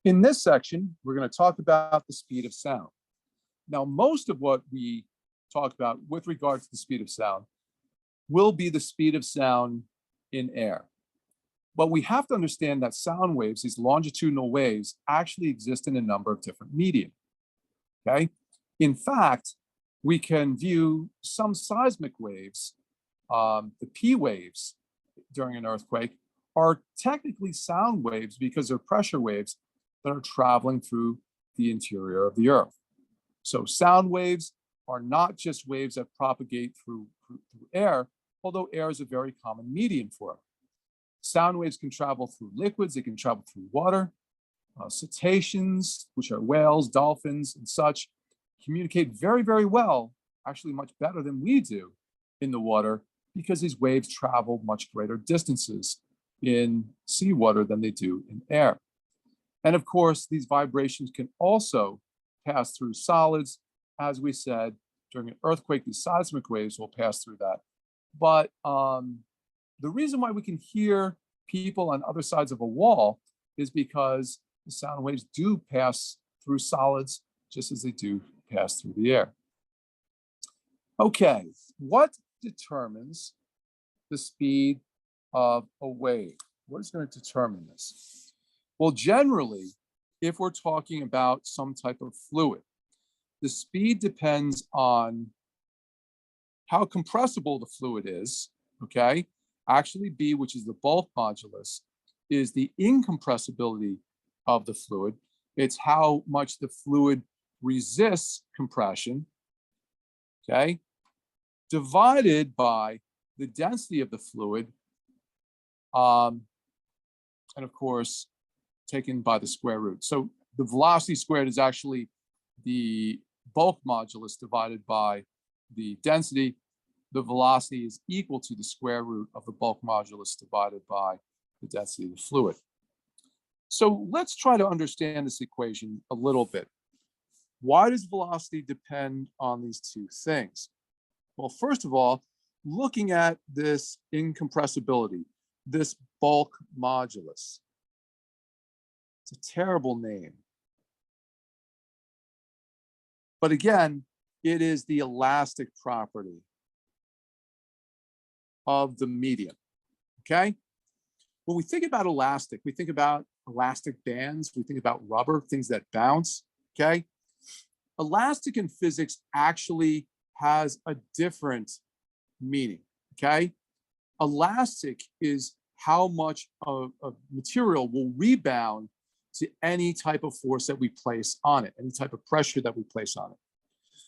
In this section, we're going to talk about the speed of sound. Now, most of what we talk about with regard to the speed of sound will be the speed of sound in air. But we have to understand that sound waves, these longitudinal waves, actually exist in a number of different media. Okay? In fact, we can view some seismic waves, the P waves during an earthquake, are technically sound waves because they're pressure waves that are traveling through the interior of the earth. So sound waves are not just waves that propagate through air, although air is a very common medium for it. Sound waves can travel through liquids, they can travel through water. Cetaceans, which are whales, dolphins, and such, communicate very, very well, actually much better than we do in the water, because these waves travel much greater distances in seawater than they do in air. And of course, these vibrations can also pass through solids. As we said, during an earthquake, these seismic waves will pass through that. But the reason why we can hear people on other sides of a wall is because the sound waves do pass through solids just as they do pass through the air. Okay, what determines the speed of a wave? What is going to determine this? Well, generally, if we're talking about some type of fluid, the speed depends on how compressible the fluid is, okay? Actually, B, which is the bulk modulus, is the incompressibility of the fluid. It's how much the fluid resists compression, okay? Divided by the density of the fluid, and of course, taken by the square root. So the velocity squared is actually the bulk modulus divided by the density. The velocity is equal to the square root of the bulk modulus divided by the density of the fluid. So let's try to understand this equation a little bit. Why does velocity depend on these two things? Well, first of all, looking at this incompressibility, this bulk modulus. It's a terrible name. But again, it is the elastic property of the medium, okay? When we think about elastic, we think about elastic bands, we think about rubber, things that bounce, okay? Elastic in physics actually has a different meaning, okay? Elastic is how much of material will rebound to any type of force that we place on it, any type of pressure that we place on it.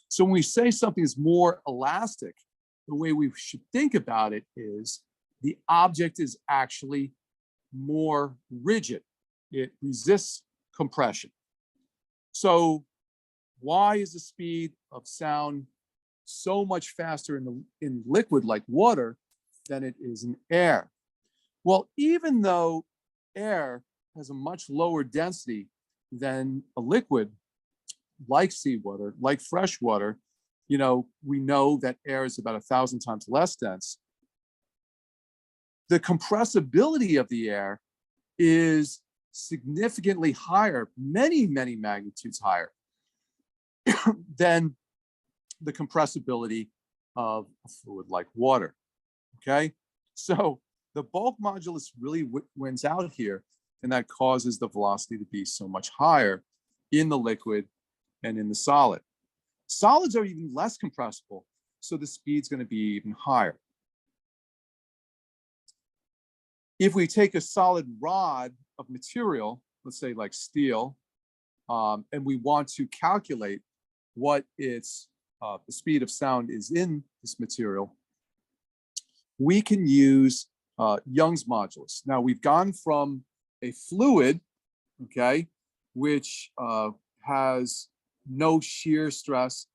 So when we say something is more elastic, the way we should think about it is the object is actually more rigid. It resists compression. So why is the speed of sound so much faster in liquid like water than it is in air? Well, even though air has a much lower density than a liquid like seawater, like fresh water, you know, we know that air is about 1,000 times less dense. The compressibility of the air is significantly higher, many, many magnitudes higher than the compressibility of a fluid like water, okay? So the bulk modulus really wins out here, and that causes the velocity to be so much higher in the liquid and in the solid. Solids are even less compressible, so the speed's going to be even higher. If we take a solid rod of material, let's say like steel, and we want to calculate what its the speed of sound is in this material, we can use Young's modulus. Now we've gone from a fluid, okay, which has no shear stress,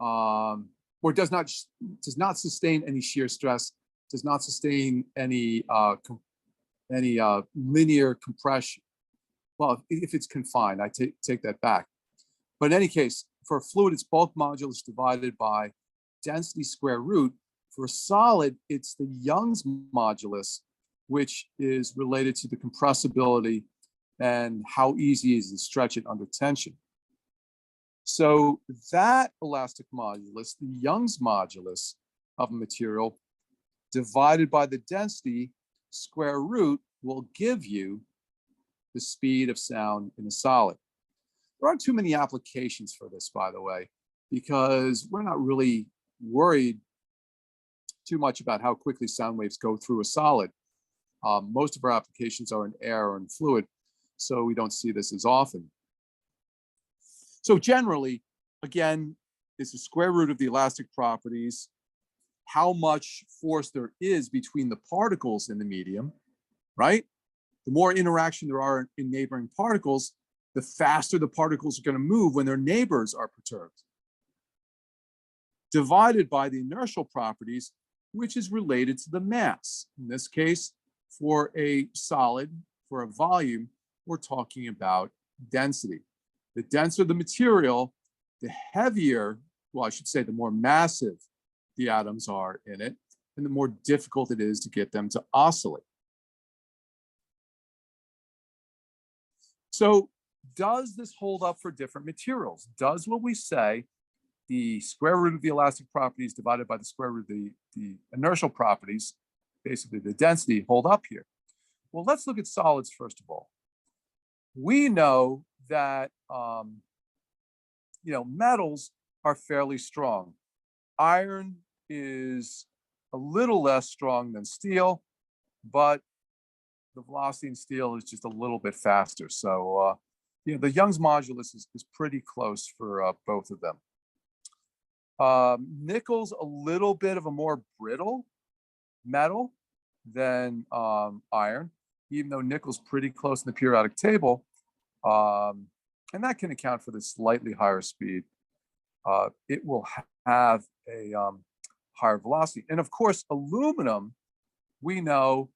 or does not sustain any shear stress, does not sustain any linear compression. Well, if it's confined, I take that back. But in any case, for a fluid, it's bulk modulus divided by density square root. For a solid, it's the Young's modulus, which is related to the compressibility and how easy is it to stretch it under tension. So that elastic modulus, the Young's modulus of a material divided by the density square root, will give you the speed of sound in a solid. There aren't too many applications for this, by the way, because we're not really worried too much about how quickly sound waves go through a solid. Most of our applications are in air or in fluid, so we don't see this as often. So generally, again, it's the square root of the elastic properties, how much force there is between the particles in the medium, right? The more interaction there are in neighboring particles, the faster the particles are going to move when their neighbors are perturbed. Divided by the inertial properties, which is related to the mass. In this case, for a solid, for a volume, we're talking about density. The denser the material, the heavier, well, I should say the more massive the atoms are in it, and the more difficult it is to get them to oscillate. So does this hold up for different materials? Does what we say, the square root of the elastic properties divided by the square root of the inertial properties, basically the density, hold up here? Well, let's look at solids first of all. We know that metals are fairly strong. Iron is a little less strong than steel, but the velocity in steel is just a little bit faster. So the Young's modulus is pretty close for both of them. Nickel's a little bit of a more brittle metal than iron, even though nickel's pretty close in the periodic table. And that can account for the slightly higher speed. It will have a higher velocity. And of course, aluminum, we know,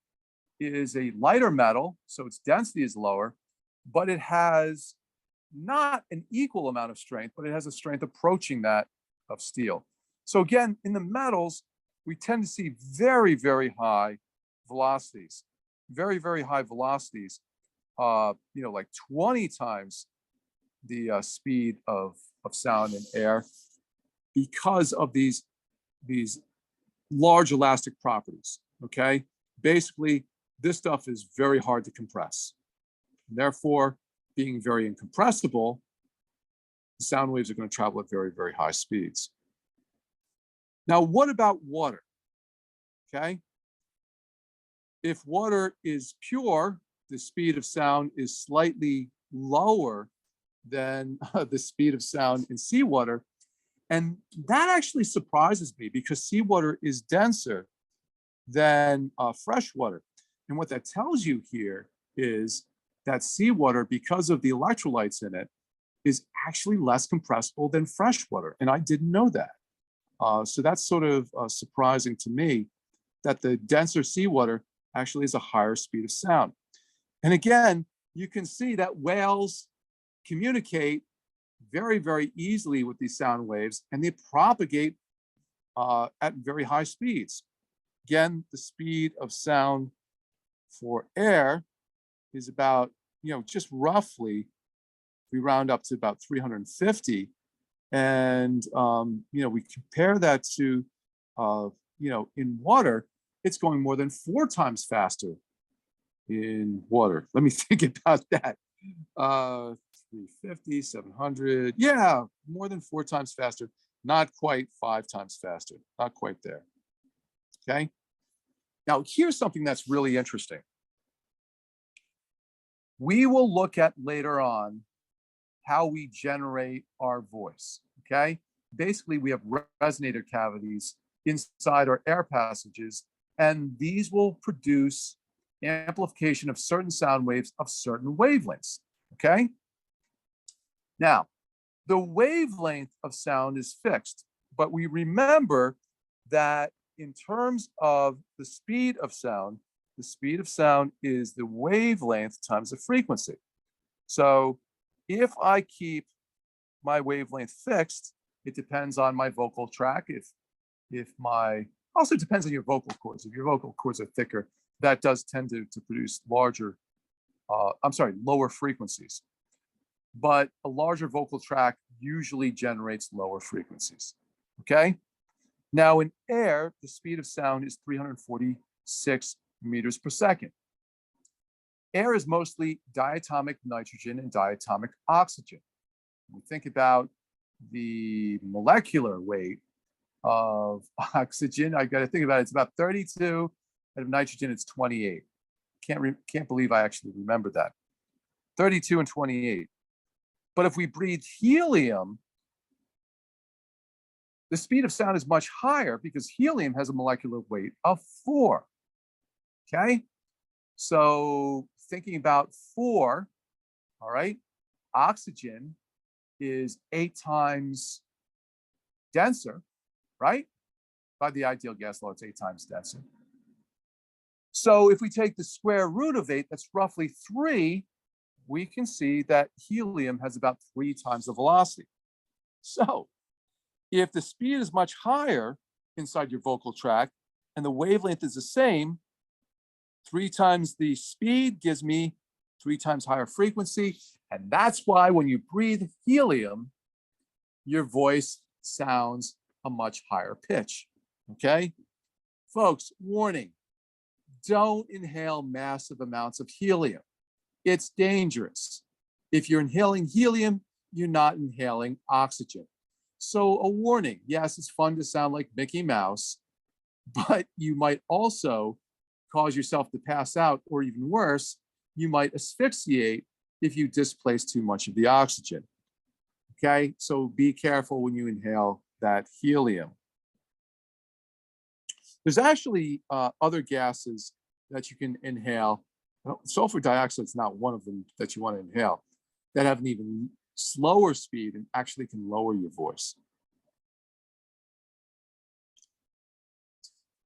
is a lighter metal, so its density is lower, but it has not an equal amount of strength, but it has a strength approaching that of steel. So again, in the metals, we tend to see very, very high velocities, very, very high velocities, like 20 times the speed of sound in air, because of these large elastic properties, okay? Basically, this stuff is very hard to compress. Therefore, being very incompressible, the sound waves are going to travel at very, very high speeds. Now, what about water? Okay. If water is pure, the speed of sound is slightly lower than the speed of sound in seawater. And that actually surprises me because seawater is denser than fresh water. And what that tells you here is that seawater, because of the electrolytes in it, is actually less compressible than fresh water. And I didn't know that. So that's sort of surprising to me that the denser seawater actually has a higher speed of sound. And again, you can see that whales communicate very, very easily with these sound waves, and they propagate at very high speeds. Again, the speed of sound for air is about, just roughly, we round up to about 350. And, we compare that to, in water, it's going more than 4 times faster in water. Let me think about that. 350, 700. Yeah, more than 4 times faster. Not quite 5 times faster. Not quite there. Okay. Now, here's something that's really interesting. We will look at later on how we generate our voice. Okay. Basically, we have resonator cavities inside our air passages, and these will produce amplification of certain sound waves of certain wavelengths. Okay. Now, the wavelength of sound is fixed, but we remember that in terms of the speed of sound is the wavelength times the frequency. So if I keep my wavelength fixed, it depends on my vocal track. Also depends on your vocal cords. If your vocal cords are thicker, that does tend to produce larger lower frequencies. But a larger vocal tract usually generates lower frequencies, okay? Now in air, the speed of sound is 346 meters per second. Air is mostly diatomic nitrogen and diatomic oxygen. When we think about the molecular weight of oxygen, I got to think about it. It's about 32, and of nitrogen, it's 28. Can't believe I actually remember that. 32 and 28. But if we breathe helium, the speed of sound is much higher because helium has a molecular weight of 4. Okay? So thinking about 4, all right, oxygen is 8 times denser, right? By the ideal gas law, it's 8 times denser. So if we take the square root of 8, that's roughly 3, we can see that helium has about 3 times the velocity. So if the speed is much higher inside your vocal tract and the wavelength is the same, 3 times the speed gives me 3 times higher frequency. And that's why when you breathe helium, your voice sounds a much higher pitch, okay? Folks, warning, don't inhale massive amounts of helium. It's dangerous. If you're inhaling helium, you're not inhaling oxygen. So a warning, yes, it's fun to sound like Mickey Mouse, but you might also cause yourself to pass out, or even worse, you might asphyxiate if you displace too much of the oxygen. Okay, so be careful when you inhale that helium. There's actually other gases that you can inhale. Sulfur dioxide is not one of them that you want to inhale, that have an even slower speed and actually can lower your voice.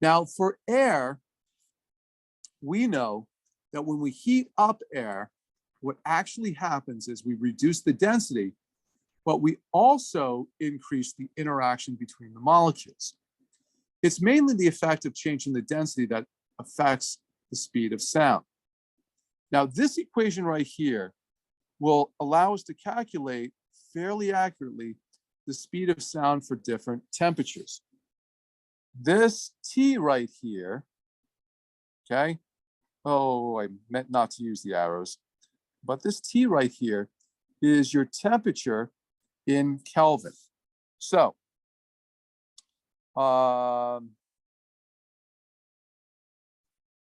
Now for air, we know that when we heat up air, what actually happens is we reduce the density, but we also increase the interaction between the molecules. It's mainly the effect of changing the density that affects the speed of sound. Now, this equation right here will allow us to calculate fairly accurately the speed of sound for different temperatures. This T right here, okay? Oh, I meant not to use the arrows, but this T right here is your temperature in Kelvin. So,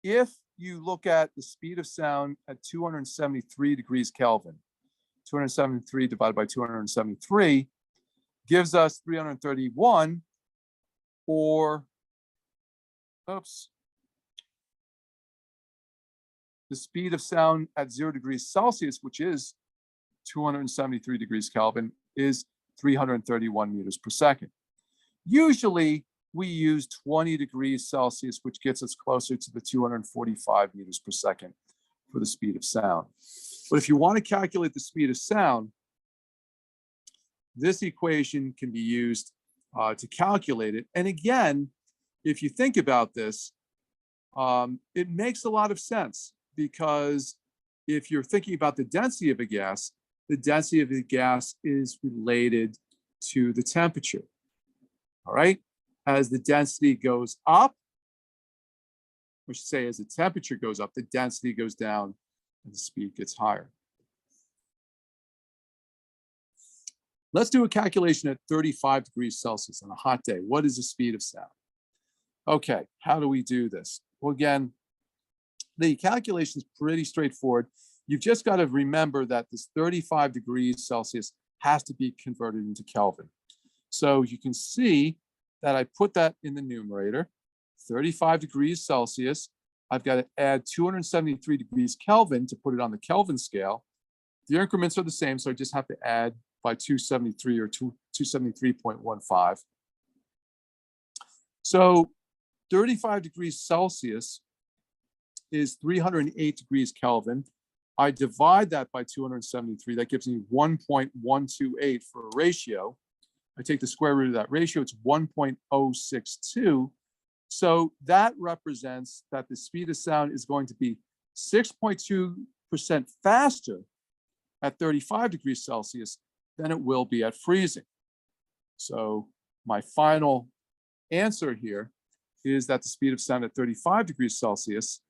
if you look at the speed of sound at 273 degrees Kelvin, 273 divided by 273 gives us 331, or, oops, the speed of sound at 0 degrees Celsius, which is 273 degrees Kelvin, is 331 meters per second. Usually, we use 20 degrees Celsius, which gets us closer to the 245 meters per second for the speed of sound. But if you want to calculate the speed of sound, this equation can be used to calculate it. And again, if you think about this, it makes a lot of sense, because if you're thinking about the density of a gas, the density of the gas is related to the temperature. All right? As the density goes up, we should say as the temperature goes up, the density goes down and the speed gets higher. Let's do a calculation at 35 degrees Celsius on a hot day. What is the speed of sound? Okay, how do we do this? Well, again, the calculation is pretty straightforward. You've just got to remember that this 35 degrees Celsius has to be converted into Kelvin. So you can see that I put that in the numerator, 35 degrees Celsius. I've got to add 273 degrees Kelvin to put it on the Kelvin scale. The increments are the same, so I just have to add by 273 or 273.15. So 35 degrees Celsius is 308 degrees Kelvin. I divide that by 273, that gives me 1.128 for a ratio. I take the square root of that ratio, it's 1.062. So that represents that the speed of sound is going to be 6.2 faster at 35 degrees Celsius than it will be at freezing. So my final answer here is that the speed of sound at 35 degrees Celsius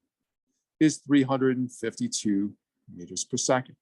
is 352 meters per second.